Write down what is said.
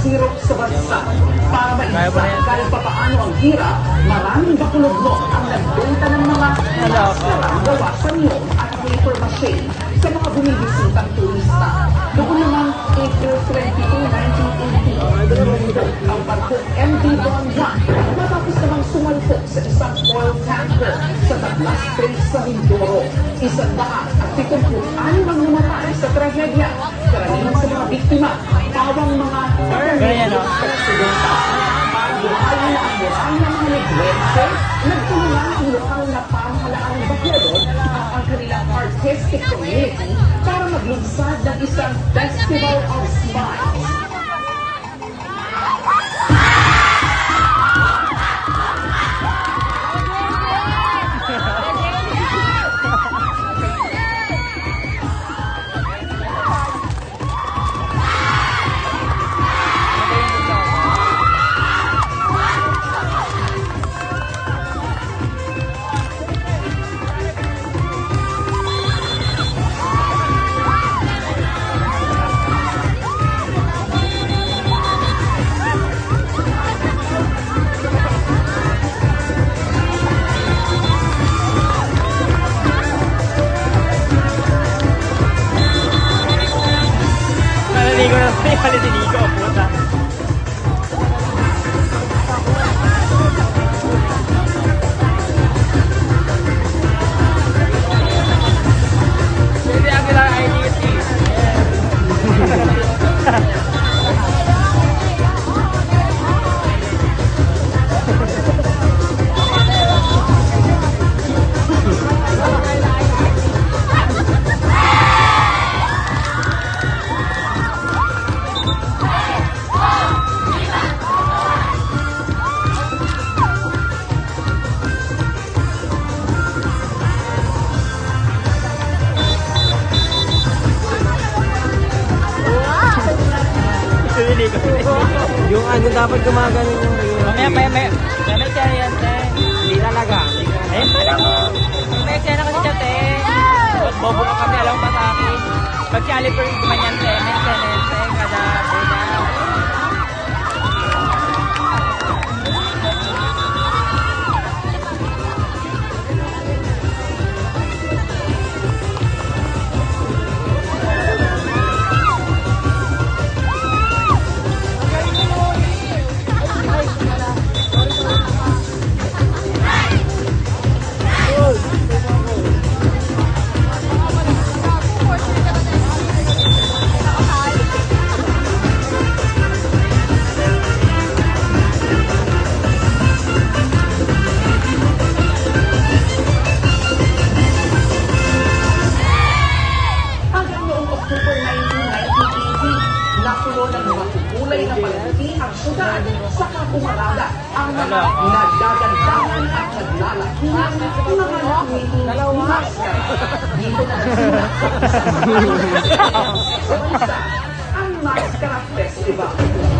zero sa bansa. Para maisa kahit pa paano ang hirap, maraming bakulog ang nagbenta ng mga masarang gawa sa niyong at paper mache sa mga bumibisitang turista. Noong naman April 22, 1980, ang barkong MV Don Juan matapos namang sumalpok sa isang oil tanker sa Tablas Strait sa Mindoro. 176 ang namatay sa trahedya. Karamihan sa mga biktima, pawang mga presidenta. Buhayin ang moral ng mga negwense, nagtulungan ang lokal na pamahalaan ng Baclaron at ang kanilang artistic community para maglunsad ng isang Festival of Smiles. Paliligo, puta. Pwede ang ilang IDC. Yung ano dapat gumaganon yung Mamaya, may tsaya yan, te. Hindi talaga. Eh, paano mo? May tsaya na kasi siya, te. Bobo ka kami, alam mo ba sa akin? Pag si Oliver gumanyan, te, may tsaya, te, kada boda. ang mga nagdagandahan at naglalaki ng mga nakangihing maskara. Dito na nagsimula ang Maskara Festival.